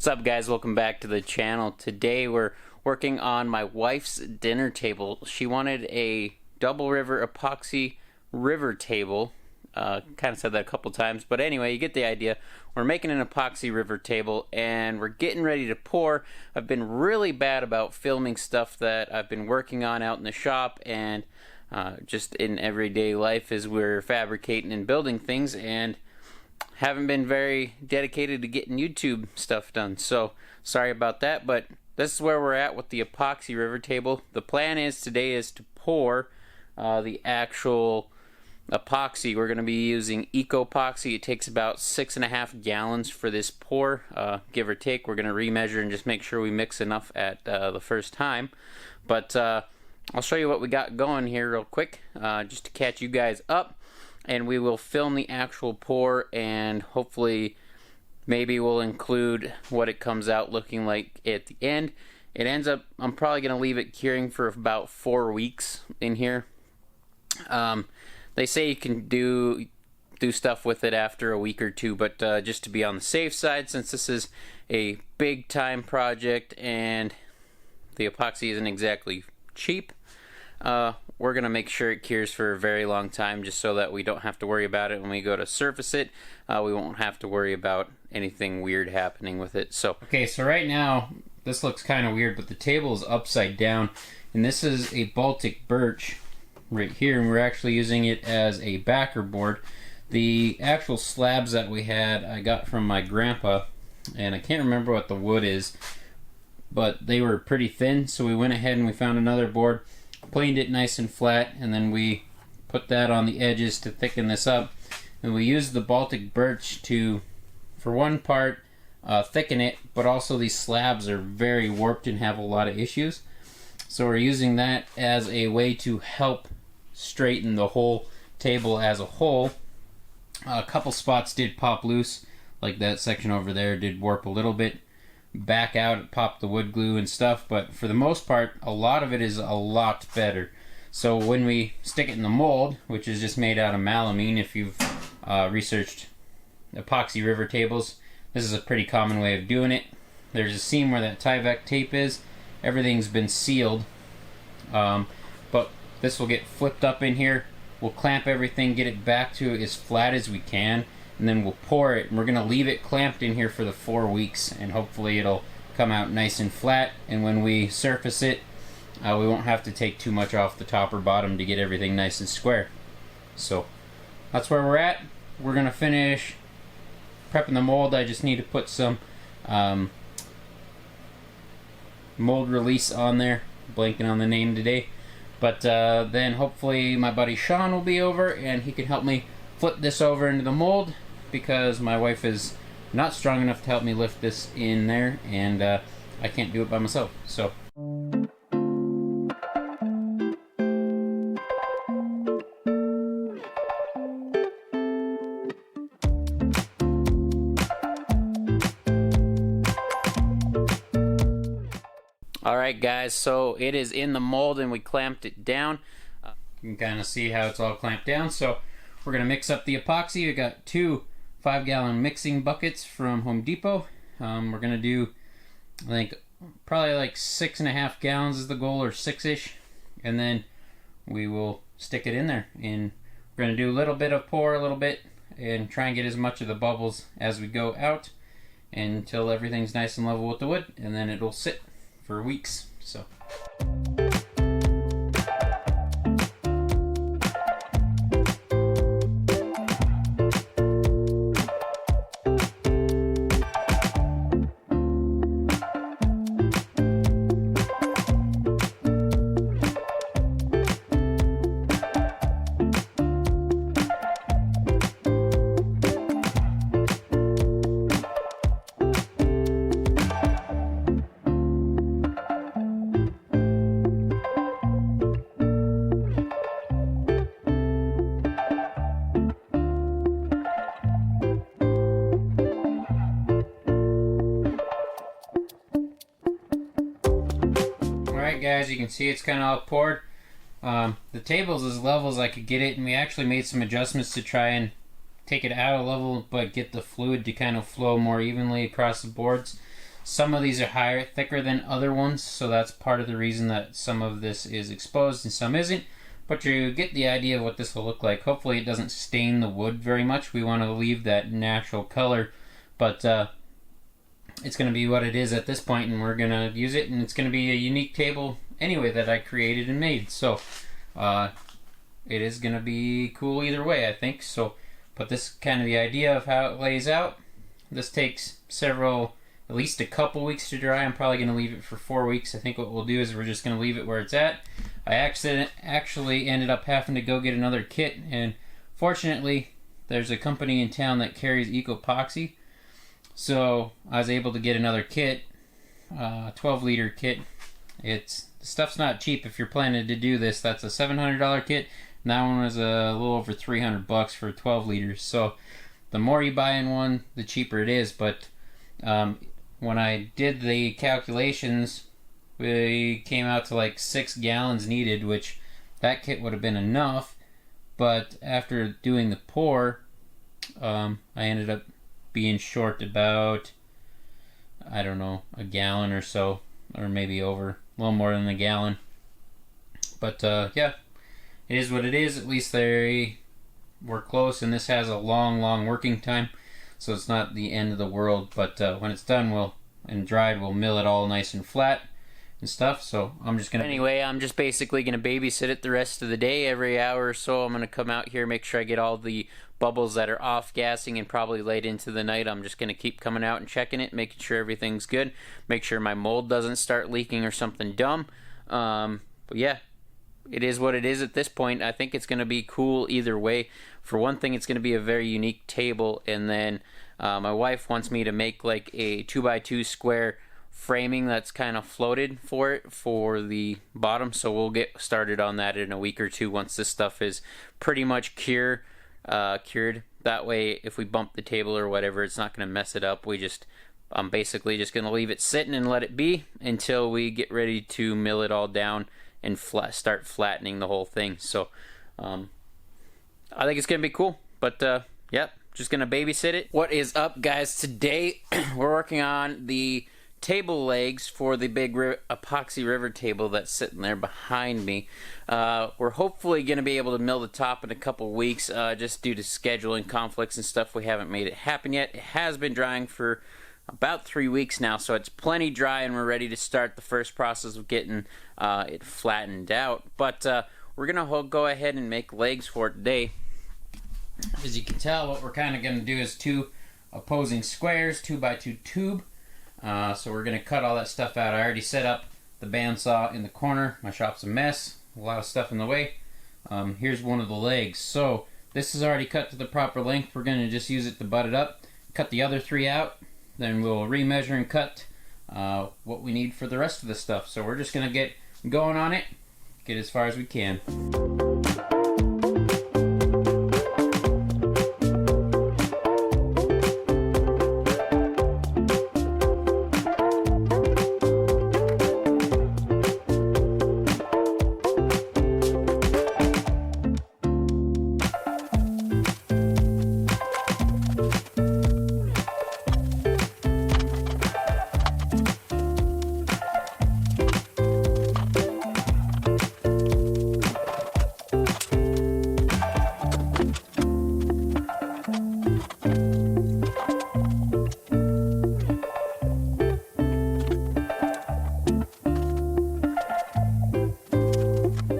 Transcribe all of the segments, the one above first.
What's up, guys? Welcome back to the channel. Today we're working on my wife's dinner table. She wanted a double river epoxy river table. Kind of said that a couple times, but anyway, you get the idea. We're making an epoxy river table and we're getting ready to pour. I've been really bad about filming stuff that I've been working on out in the shop and just in everyday life as we're fabricating and building things, and haven't been very dedicated to getting YouTube stuff done. So sorry about that, but this is where we're at with the epoxy river table. The plan is today is to pour the actual epoxy. We're going to be using Epoxy. It takes about 6.5 gallons for this pour, give or take. We're going to remeasure and just make sure we mix enough at the first time. But I'll show you what we got going here real quick, just to catch you guys up. And we will film the actual pour, and hopefully maybe we'll include what it comes out looking like at the end. It ends up, I'm probably going to leave it curing for about 4 weeks in here. They say you can do stuff with it after a week or two, but just to be on the safe side, since this is a big time project and the epoxy isn't exactly cheap, we're going to make sure it cures for a very long time, just so that we don't have to worry about it when we go to surface it. We won't have to worry about anything weird happening with it. So okay, so right now this looks kind of weird, but the table is upside down, and this is a Baltic birch right here, and we're actually using it as a backer board. The actual slabs that we had I got from my grandpa, and I can't remember what the wood is, but they were pretty thin, so we went ahead and we found another board, planed it nice and flat, and then we put that on the edges to thicken this up. And we used the Baltic birch to, for one part, thicken it, but also these slabs are very warped and have a lot of issues. So we're using that as a way to help straighten the whole table as a whole. A couple spots did pop loose, like that section over there did warp a little bit back out. It popped the wood glue and stuff, but for the most part a lot of it is a lot better. So when we stick it in the mold, which is just made out of melamine, if you've researched epoxy river tables, this is a pretty common way of doing it. There's a seam where that Tyvek tape is. Everything's been sealed, but this will get flipped up in here. We'll clamp everything, get it back to as flat as we can, and then we'll pour it, and we're going to leave it clamped in here for the 4 weeks, and hopefully it'll come out nice and flat. And when we surface it, we won't have to take too much off the top or bottom to get everything nice and square. So that's where we're at. We're going to finish prepping the mold. I just need to put some mold release on there, blanking on the name today, but then hopefully my buddy Sean will be over and he can help me flip this over into the mold, because my wife is not strong enough to help me lift this in there, and I can't do it by myself. So alright guys, so it is in the mold and we clamped it down. You can kind of see how it's all clamped down. So we're going to mix up the epoxy. We got 2 5-gallon mixing buckets from Home Depot. We're going to do, I think, probably like 6.5 gallons is the goal, or 6-ish, and then we will stick it in there. And we're going to do a little bit of pour, a little bit, and try and get as much of the bubbles as we go out until everything's nice and level with the wood, and then it'll sit for weeks. So alright guys, you can see it's kind of all poured. The table's as level as I could get it, and we actually made some adjustments to try and take it out of level but get the fluid to kind of flow more evenly across the boards. Some of these are thicker than other ones, so that's part of the reason that some of this is exposed and some isn't. But you get the idea of what this will look like. Hopefully it doesn't stain the wood very much. We want to leave that natural color, but it's going to be what it is at this point, and we're going to use it, and it's going to be a unique table anyway that I created and made. So it is going to be cool either way, I think. So, but this is kind of the idea of how it lays out. This takes at least a couple weeks to dry. I'm probably going to leave it for 4 weeks. I think what we'll do is we're just going to leave it where it's at. I actually ended up having to go get another kit, and fortunately there's a company in town that carries Epoxy, so I was able to get another kit, 12-liter kit. The stuff's not cheap if you're planning to do this. That's a $700 kit, and that one was a little over $300 for 12 liters. So the more you buy in one, the cheaper it is. But when I did the calculations, we came out to like 6 gallons needed, which that kit would have been enough. But after doing the pour, I ended up being short about, I don't know, a gallon or so, or maybe over, a little more than a gallon. But yeah, it is what it is. At least we're close, and this has a long working time, so it's not the end of the world. But when it's done and dried, we'll mill it all nice and flat and stuff. So I'm just basically gonna babysit it the rest of the day. Every hour or so I'm gonna come out here, make sure I get all the bubbles that are off gassing, and probably late into the night I'm just gonna keep coming out and checking it, making sure everything's good, make sure my mold doesn't start leaking or something dumb. But yeah, it is what it is at this point. I think it's gonna be cool either way. For one thing, it's gonna be a very unique table, and then my wife wants me to make like a 2x2 square framing that's kind of floated for the bottom, so we'll get started on that in a week or two once this stuff is pretty much cured. That way if we bump the table or whatever, it's not going to mess it up. I'm basically just going to leave it sitting and let it be until we get ready to mill it all down and start flattening the whole thing. So I think it's going to be cool. But yep, just going to babysit it. What is up, guys? Today we're working on the table legs for the big epoxy river table that's sitting there behind me. We're hopefully going to be able to mill the top in a couple weeks, just due to scheduling conflicts and stuff. We haven't made it happen yet. It has been drying for about 3 weeks now, so it's plenty dry, and we're ready to start the first process of getting it flattened out. But we're going to go ahead and make legs for it today. As you can tell, what we're kind of going to do is 2 opposing squares, 2x2 tube. So we're going to cut all that stuff out. I already set up the bandsaw in the corner. My shop's a mess, a lot of stuff in the way. Here's one of the legs. So this is already cut to the proper length. We're going to just use it to butt it up. Cut the other 3 out. Then we'll remeasure and cut what we need for the rest of the stuff. So we're just going to get going on it, get as far as we can.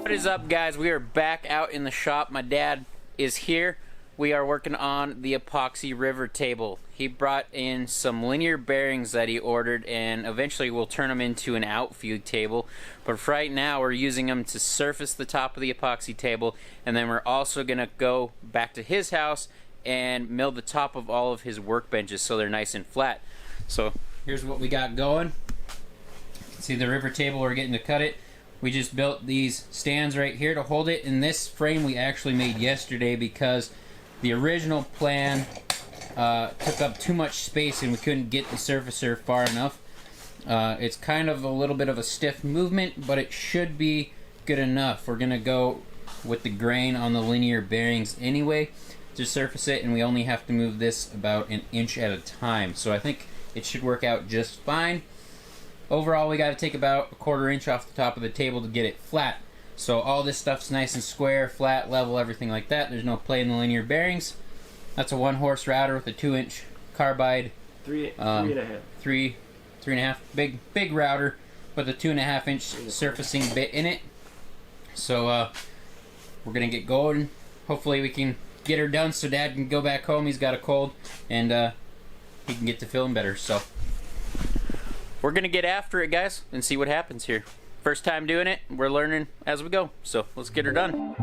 What is up, guys? We are back out in the shop. My dad is here. We are working on the epoxy river table. He brought in some linear bearings that he ordered, and eventually we'll turn them into an outfeed table. But for right now, we're using them to surface the top of the epoxy table, and then we're also going to go back to his house and mill the top of all of his workbenches so they're nice and flat. So here's what we got going. See the river table, we're getting to cut it. We just built these stands right here to hold it, and this frame we actually made yesterday because the original plan took up too much space and we couldn't get the surfacer far enough. It's kind of a little bit of a stiff movement, but it should be good enough. We're going to go with the grain on the linear bearings anyway to surface it, and we only have to move this about 1 inch at a time. So I think it should work out just fine. Overall, we got to take about a 1/4 inch off the top of the table to get it flat. So all this stuff's nice and square, flat, level, everything like that. There's no play in the linear bearings. That's a 1-horse router with a 2-inch carbide. 3.5. Big router with a 2.5-inch surfacing bit in it. So we're gonna get going. Hopefully we can get her done so Dad can go back home. He's got a cold, and he can get to feeling better. So we're gonna get after it, guys, and see what happens here. First time doing it, we're learning as we go. So let's get her done.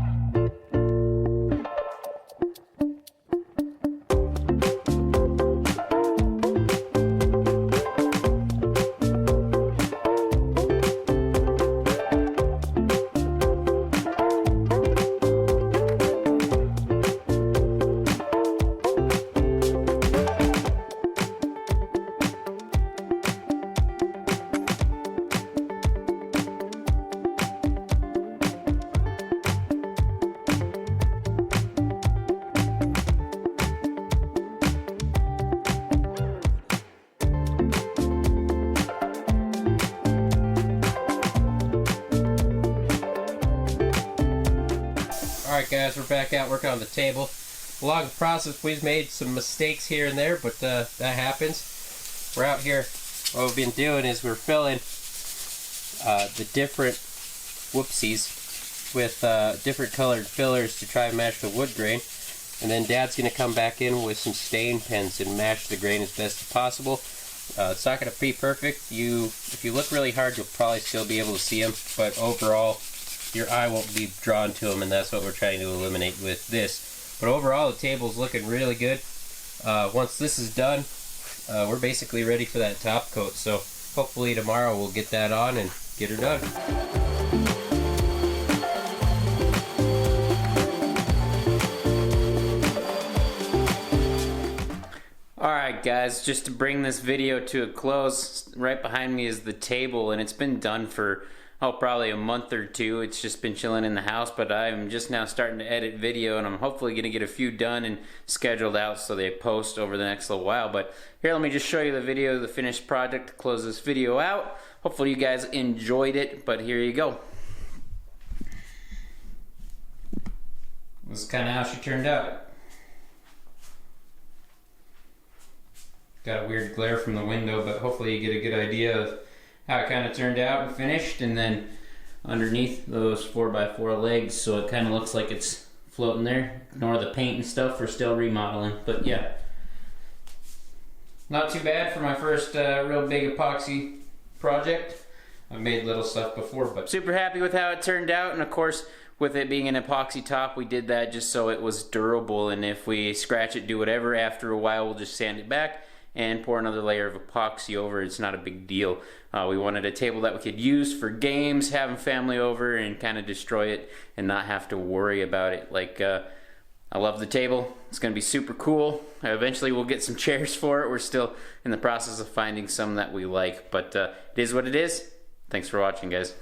Alright guys, we're back out working on the table. Along the process, we've made some mistakes here and there, but that happens. We're out here, what we've been doing is we're filling the different whoopsies with different colored fillers to try and match the wood grain. And then Dad's going to come back in with some stain pens and match the grain as best as possible. It's not going to be perfect. If you look really hard, you'll probably still be able to see them, but overall, your eye won't be drawn to them, and that's what we're trying to eliminate with this. But overall, the table's looking really good. Once this is done, we're basically ready for that top coat. So hopefully tomorrow we'll get that on and get her done. Alright guys, just to bring this video to a close, right behind me is the table, and it's been done for probably a month or two. It's just been chilling in the house, but I'm just now starting to edit video, and I'm hopefully going to get a few done and scheduled out so they post over the next little while. But here, let me just show you the video of the finished project to close this video out. Hopefully you guys enjoyed it, but here you go. This is kind of how she turned out. Got a weird glare from the window, but hopefully you get a good idea of how it kind of turned out and finished. And then underneath those 4x4 legs, so it kind of looks like it's floating there. Ignore the paint and stuff, we're still remodeling. But yeah, not too bad for my first real big epoxy project. I've made little stuff before, but super happy with how it turned out. And of course, with it being an epoxy top, we did that just so it was durable, and if we scratch it, do whatever, after a while we'll just sand it back and pour another layer of epoxy over. It's not a big deal. We wanted a table that we could use for games, having family over, and kind of destroy it and not have to worry about it. Like, I love the table. It's gonna be super cool. Eventually we'll get some chairs for it. We're still in the process of finding some that we like, but it is what it is. Thanks for watching, guys.